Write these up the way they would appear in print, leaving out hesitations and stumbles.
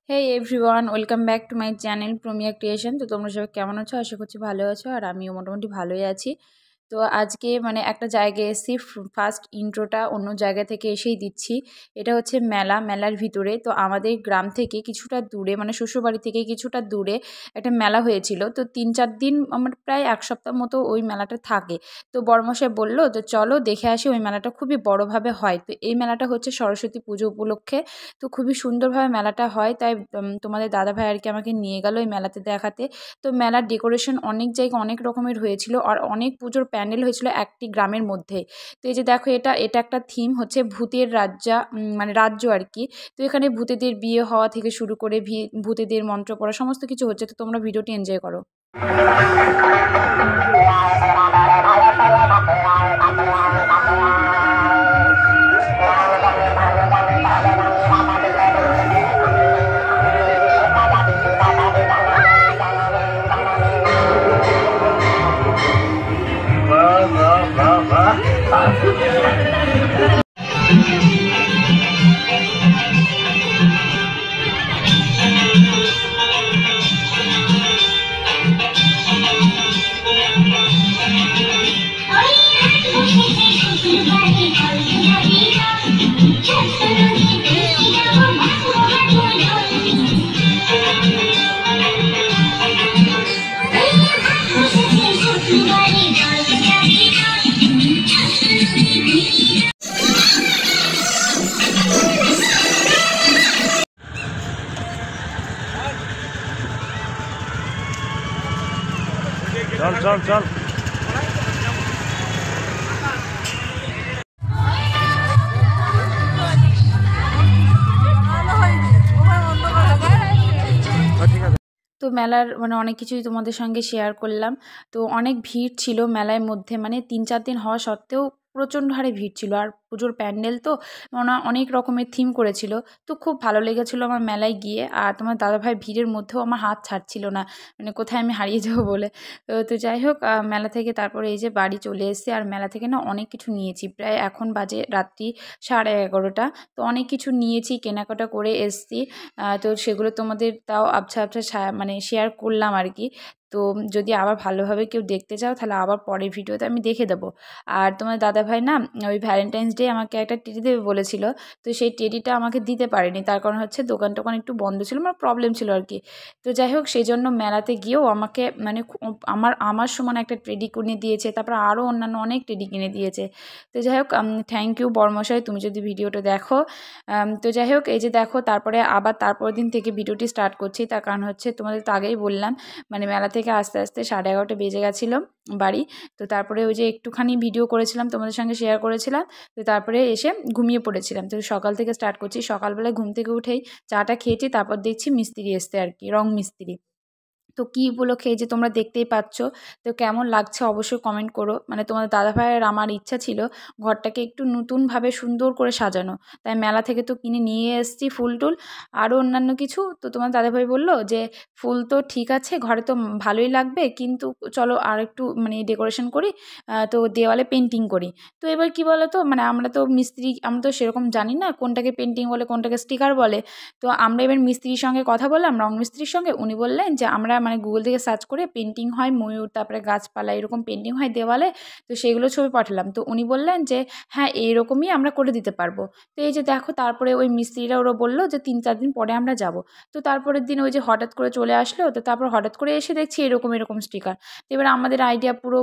Hey everyone, welcome back to my channel Promiya creation. তো তোমরা সবাই কেমন আছো? আশা করছি ভালো আছো, আর আমিও মোটামুটি ভালোই আছি। তো আজকে একটা জায়গায় এসেছি, ফার্স্ট ইন্ট্রোটা অন্য জায়গা থেকে এসেই দিচ্ছি। এটা হচ্ছে মেলার ভিতরে। তো আমাদের গ্রাম থেকে কিছুটা দূরে, শ্বশুরবাড়ি থেকে কিছুটা দূরে একটা মেলা হয়েছিল। তো 3-4 দিন, আমার প্রায় 1 সপ্তাহ মতো ওই মেলাটা থাকে। তো বড়মশাই বললো তো চলো দেখে আসি, ওই মেলাটা খুবই বড়োভাবে হয়। তো এই মেলাটা হচ্ছে সরস্বতী পুজো উপলক্ষে। তো খুবই সুন্দরভাবে মেলাটা হয়, তাই তোমাদের দাদাভাই আর কি আমাকে নিয়ে গেল এই মেলাতে দেখাতে। তো মেলার ডেকোরেশন অনেক জায়গায় অনেক রকমের হয়েছিল, আর অনেক পুজোর প্যান্ডেল হয়েছিল একটি গ্রামের মধ্যে। তো এই যে দেখো, এটা একটা থিম হচ্ছে ভূতের রাজ্য আর কি। তো এখানে ভূতেদের বিয়ে হওয়া থেকে শুরু করে ভূতেদের মন্ত্র পড়া সমস্ত কিছু হচ্ছে। তো তোমরা ভিডিওটি এনজয় করো। চল চল চল। তো মেলার অনেক কিছুই তোমাদের সঙ্গে শেয়ার করলাম। তো অনেক ভিড় ছিল মেলার মধ্যে, 3-4 দিন হওয়া সত্ত্বেও প্রচণ্ড হারে ভিড় ছিল। আর পুজোর প্যান্ডেল তো অনেক রকমের থিম করেছিল। তো খুব ভালো লেগেছিলো আমার মেলায় গিয়ে। আর তোমার দাদাভাই ভিড়ের মধ্যেও আমার হাত ছাড়ছিল না, কোথায় আমি হারিয়ে যাবো বলে। তো যাই হোক, মেলা থেকে তারপরে এই যে বাড়ি চলে এসেছি। আর মেলা থেকে অনেক কিছু নিয়েছি, প্রায় এখন বাজে রাত্রি 11:30। তো অনেক কিছু নিয়েছি, কেনাকাটা করে এসেছি। তো সেগুলো তোমাদের তাও আবছা শেয়ার করলাম আর কি। তো যদি আবার ভালোভাবে কেউ দেখতে চাও, তাহলে আবার পরের ভিডিওতে আমি দেখে দেবো। আর তোমার দাদাভাই ওই ভ্যালেন্টাইন্স ডে আমাকে একটা টেডি দেবে বলেছিল। তো সেই টেডিটা আমাকে দিতে পারেনি, তার কারণ হচ্ছে দোকান টোকান একটু বন্ধ ছিল, আমার প্রবলেম ছিল আর কি। তো যাই হোক, সেই জন্য মেলাতে গিয়েও আমাকে আমার সমান একটা টেডি কিনে দিয়েছে, তারপর আরও অন্যান্য অনেক টেডি কিনে দিয়েছে। তো যাই হোক, থ্যাংক ইউ বড়মশাই, তুমি যদি ভিডিওটা দেখো। তো যাই হোক, এই যে দেখো, তারপরে আবার তারপরের দিন থেকে ভিডিওটি স্টার্ট করছি। তার কারণ হচ্ছে তোমাদের তো আগেই বললাম, মেলা থেকে আস্তে আস্তে 11:30 বেজে গেছিলো বাড়ি। তো তারপরে ওই যে একটুখানি ভিডিও করেছিলাম, তোমাদের সঙ্গে শেয়ার করেছিলাম। তো তারপরে এসে ঘুমিয়ে পড়েছিলাম। তো সকাল থেকে স্টার্ট করছি। সকালবেলায় ঘুম থেকে উঠেই চাটা খেয়েছি, তারপর দেখছি মিস্ত্রি এসছে আর কি, রং মিস্ত্রি। তো কী উপলক্ষে, এই যে তোমরা দেখতেই পাচ্ছ। তো কেমন লাগছে অবশ্যই কমেন্ট করো। তোমাদের দাদাভাইয়ের আমার ইচ্ছা ছিল ঘরটাকে একটু নতুনভাবে সুন্দর করে সাজানো। তাই মেলা থেকে তো কিনে নিয়ে এসেছি ফুল টুল, আরও অন্যান্য কিছু। তো তোমার দাদাভাই বললো যে ফুল তো ঠিক আছে, ঘরে তো ভালোই লাগবে, কিন্তু চলো আর একটু ডেকোরেশন করি, তো দেওয়ালে পেন্টিং করি। তো এবার কি বলো তো, আমরা তো মিস্ত্রি, আমরা তো সেরকম জানি না কোনটাকে পেন্টিং বলে কোনটাকে স্টিকার বলে। তো আমরা এবার মিস্ত্রির সঙ্গে কথা বললাম, রং মিস্ত্রির সঙ্গে। উনি বললেন যে আমরা গুগল থেকে সার্চ করে পেন্টিং হয় ময়ূর, তারপরে গাছপালা, এরকম পেন্টিং হয় দেওয়ালে। তো সেগুলো ছবি পাঠালাম। তো উনি বললেন যে হ্যাঁ, এইরকমই আমরা করে দিতে পারবো। তো এই যে দেখো, তারপরে ওই মিস্ত্রিরা ওরা বললো যে 3-4 দিন পরে আমরা যাব। তো তারপরের দিন ওই যে হঠাৎ করে চলে আসলো। তো তারপর হঠাৎ করে এসে দেখছি এরকম স্টিকার। তো এবার আমাদের আইডিয়া পুরো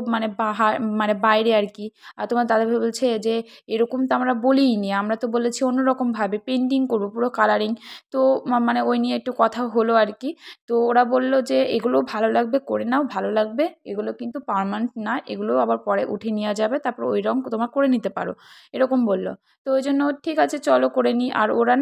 বাইরে আর কি। আর তোমার দাদাভাই বলছে যে এরকম তো আমরা বলিনি, আমরা তো বলেছি অন্যরকমভাবে পেন্টিং করবো, পুরো কালারিং। তো ওই নিয়ে একটু কথা হলো আর কি। তো ওরা বলল যে এগুলো ভালো লাগবে, করে নাও, ভালো লাগবে, এগুলো কিন্তু পার্মানেন্ট না, এগুলো আবার পরে উঠে নেওয়া যাবে, তারপর ওই রং তোমার করে নিতে পারো, এরকম বলল। তো ওই জন্য ঠিক আছে চলো করে নিই। আর ওরা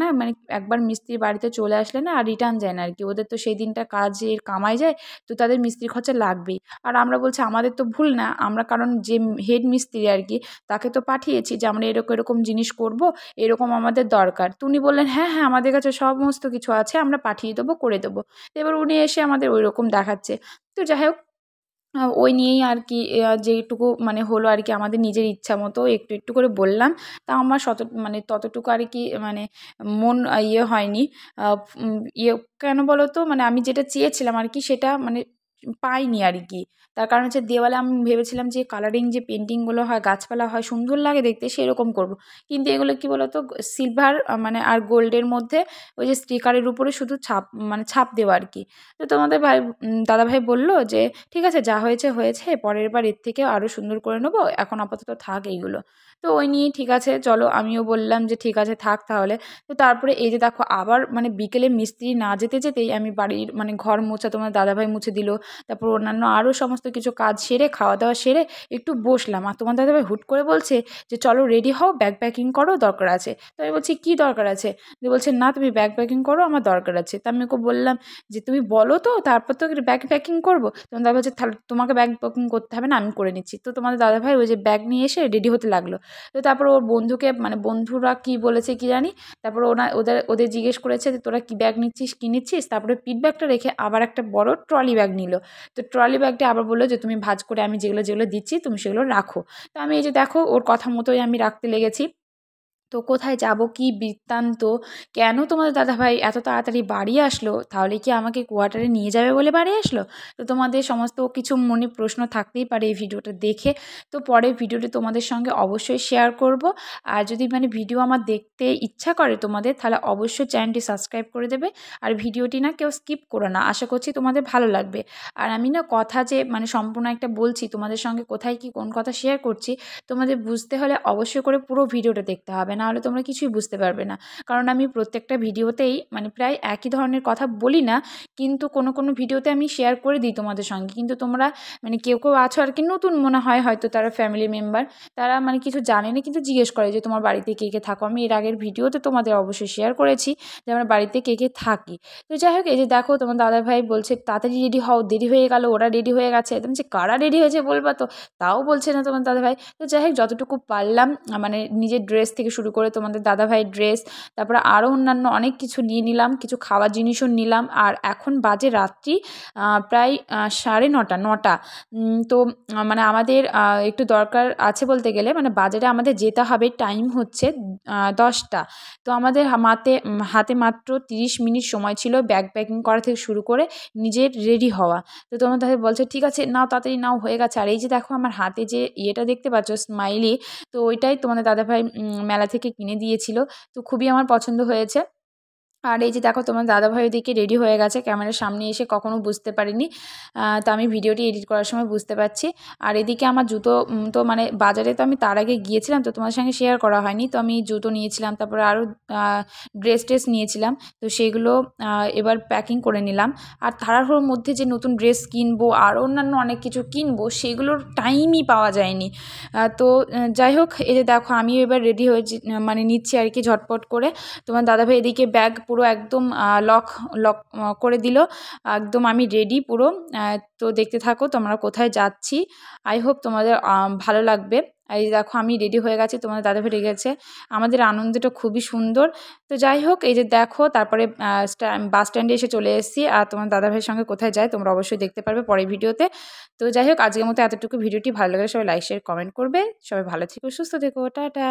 একবার মিস্ত্রি বাড়িতে চলে আসলে আর রিটার্ন যায় না আর কি, ওদের তো সেই দিনটা কাজের কামাই যায়। তো তাদের মিস্ত্রি খরচা লাগবেই। আর আমরা বলছি আমাদের তো ভুল না, আমরা কারণ যে হেড মিস্ত্রি আর কি, তাকে তো পাঠিয়েছি যে আমরা এরকম জিনিস করব, এরকম আমাদের দরকার। তো উনি বললেন হ্যাঁ হ্যাঁ, আমাদের কাছে সমস্ত কিছু আছে, আমরা পাঠিয়ে দেবো, করে দেবো। এবার উনি এসে আমাদের ওই রকম দেখাচ্ছে। তো যাই হোক, ওই নিয়েই আর কি যেটুকু মানে হলো আর কি আমাদের নিজের ইচ্ছা মতো একটু একটু করে বললাম। তা আমার মানে ততটুকু আর কি মানে মন ইয়ে হয়নি। ইয়ে কেন বলো তো, মানে আমি যেটা চেয়েছিলাম আর কি সেটা মানে পাইনি আর কি। তার কারণ হচ্ছে দেওয়ালে আমি ভেবেছিলাম যে কালারিং যে পেন্টিংগুলো হয়, গাছপালা হয়, সুন্দর লাগে দেখতে, সেরকম করব। কিন্তু এগুলো কি বলো তো, সিলভার মানে আর গোল্ডের মধ্যে ওই যে স্টিকারের উপরে শুধু মানে ছাপ দেওয়া আর কি। তো তোমাদের দাদাভাই বলল যে ঠিক আছে, যা হয়েছে হয়েছে, পরের বার এর থেকে আরও সুন্দর করে নেবো, এখন আপাতত থাক এইগুলো। তো ওই নিয়েই ঠিক আছে চলো, আমিও বললাম যে ঠিক আছে থাক তাহলে। তো তারপরে এই যে দেখো আবার মানে বিকেলে মিস্ত্রি না যেতে যেতেই আমি বাড়ির মানে ঘর মোছা তোমার দাদাভাই মুছে দিল, তারপর অন্যান্য আরও সমস্ত কিছু কাজ সেরে খাওয়া দাওয়া সেরে একটু বসলাম। আর তোমার দাদাভাই হুট করে বলছে যে চলো রেডি হও, ব্যাগ প্যাকিং করো, দরকার আছে। তো আমি বলছি কী দরকার আছে? বলছে না তুমি ব্যাগ প্যাকিং করো, আমার দরকার আছে। তা আমি ওকে বললাম যে তুমি বলো তো, তারপর তো ব্যাগ প্যাকিং করবো। তোমার দাদা বলছে তাহলে তোমাকে ব্যাগ প্যাকিং করতে হবে না, আমি করে নিচ্ছি। তো তোমাদের দাদাভাই ওই যে ব্যাগ নিয়ে এসে রেডি হতে লাগলো। তো তারপর ওর বন্ধুকে মানে বন্ধুরা কি বলেছে কি জানি, তারপর ওদের জিজ্ঞেস করেছে যে তোরা কি ব্যাগ নিচ্ছিস, কি নিচ্ছিস। তারপরে পিট ব্যাগটা রেখে আবার একটা বড় ট্রলি ব্যাগ নিল। তো ট্রলি ব্যাগটা আবার বললো যে তুমি ভাঁজ করে আমি যেগুলো যেগুলো দিচ্ছি তুমি সেগুলো রাখো। তো আমি এই যে দেখো ওর কথা মতোই আমি রাখতে লেগেছি। তো কোথায় যাব, কি বৃত্তান্ত, কেন তোমাদের দাদাভাই এত তাড়াতাড়ি বাড়ি আসলো, তাহলে কি আমাকে কোয়ার্টারে নিয়ে যাবে বলে বাড়ি আসলো? তো তোমাদের সমস্ত কিছু মনে প্রশ্ন থাকতেই পারে এই ভিডিওটা দেখে। তো পরের ভিডিওটি তোমাদের সঙ্গে অবশ্যই শেয়ার করব। আর যদি মানে ভিডিও আমার দেখতে ইচ্ছা করে তোমাদের, তাহলে অবশ্যই চ্যানেলটি সাবস্ক্রাইব করে দেবে। আর ভিডিওটি না কেউ স্কিপ করো না, আশা করছি তোমাদের ভালো লাগবে। আর আমি না কথা যে মানে সম্পূর্ণ একটা বলছি তোমাদের সঙ্গে, কোথায় কি কোন কথা শেয়ার করছি, তোমাদের বুঝতে হলে অবশ্যই করে পুরো ভিডিওটা দেখতে হবে, নাহলে তোমরা কিছুই বুঝতে পারবে না। কারণ আমি প্রত্যেকটা ভিডিওতেই মানে প্রায় একই ধরনের কথা বলি না, কিন্তু কোনো কোনো ভিডিওতে আমি শেয়ার করে দিই তোমাদের সঙ্গে। কিন্তু তোমরা মানে কেউ কেউ আছো আর কি নতুন মনে হয় হয়তো, তারা ফ্যামিলি মেম্বার, তারা মানে কিছু জানে না কিন্তু জিজ্ঞেস করে যে তোমার বাড়িতে কে কে থাকো। আমি এর আগের ভিডিওতে তোমাদের অবশ্যই শেয়ার করেছি যে আমার বাড়িতে কে কে থাকি। তো যাই হোক, এই যে দেখো তোমার দাদাভাই বলছে তাড়াতাড়ি রেডি হও, দেরি হয়ে গেল, ওরা রেডি হয়ে গেছে। তুমি যে কারা রেডি হয়েছে বলবা তো, তাও বলছে না তোমার দাদাভাই। তো যাই হোক, যতটুকু পারলাম মানে নিজের ড্রেস থেকে শুরু করে তোমাদের দাদাভাইয়ের ড্রেস, তারপরে আরও অন্যান্য অনেক কিছু নিয়ে নিলাম, কিছু খাওয়ার জিনিসও নিলাম। আর এখন বাজে রাত্রি প্রায় 9:30 তো মানে আমাদের একটু দরকার আছে বলতে গেলে, মানে বাজারে আমাদের যেতে হবে, টাইম হচ্ছে 10টা। তো আমাদের হাতে মাত্র 30 মিনিট সময় ছিল ব্যাগ প্যাকিং করা থেকে শুরু করে নিজের রেডি হওয়া। তো তোমার দাদাভাই বলছে ঠিক আছে নাও, তাড়াতাড়ি নাও, হয়ে গেছে। আর এই যে দেখো আমার হাতে যে ইয়েটা দেখতে পাচ্ছ স্মাইলি, তো ওইটাই তোমাদের দাদাভাই মেলা থেকে কিনে দিয়েছিল। তো খুবই আমার পছন্দ হয়েছে। আর এই যে দেখো তোমার দাদাভাই ওদিকে রেডি হয়ে গেছে, ক্যামেরার সামনে এসে কখনো বুঝতে পারিনি, তো আমি ভিডিওটি এডিট করার সময় বুঝতে পারছি। আর এদিকে আমার জুতো তো মানে বাজারে তো আমি তার আগে গিয়েছিলাম, তো তোমার সঙ্গে শেয়ার করা হয়নি। তো আমি জুতো নিয়েছিলাম, তারপরে আরও ড্রেস নিয়েছিলাম। তো সেগুলো এবার প্যাকিং করে নিলাম। আর তাড়াহুড়োর মধ্যে যে নতুন ড্রেস কিনবো আর অন্যান্য অনেক কিছু কিনবো, সেগুলোর টাইমই পাওয়া যায়নি। তো যাই হোক, এই যে দেখো আমিও এবার রেডি হয়েছি, মানে নিচ্ছি আর কি ঝটপট করে। তোমার দাদাভাই এদিকে ব্যাগ পুরো একদম লক লক করে দিল, একদম আমি রেডি পুরো। তো দেখতে থাকো তোমরা কোথায় যাচ্ছি, আই হোপ তোমাদের ভালো লাগবে। এই দেখো আমি রেডি হয়ে গেছি, তোমাদের দাদাভাই রেগে গেছে, আমাদের আনন্দটা খুবই সুন্দর। তো যাই হোক, এই যে দেখো তারপরে বাস স্ট্যান্ডে এসে চলে এসেছি। আর তোমার দাদাভাইয়ের সঙ্গে কোথায় যায় তোমরা অবশ্যই দেখতে পারবে পরের ভিডিওতে। তো যাই হোক, আজকের মতো এতটুকু। ভিডিওটি ভালো লাগলে সবাই লাইক শেয়ার কমেন্ট করবে। সবাই ভালো থেকো, সুস্থ থেকো, টাটা।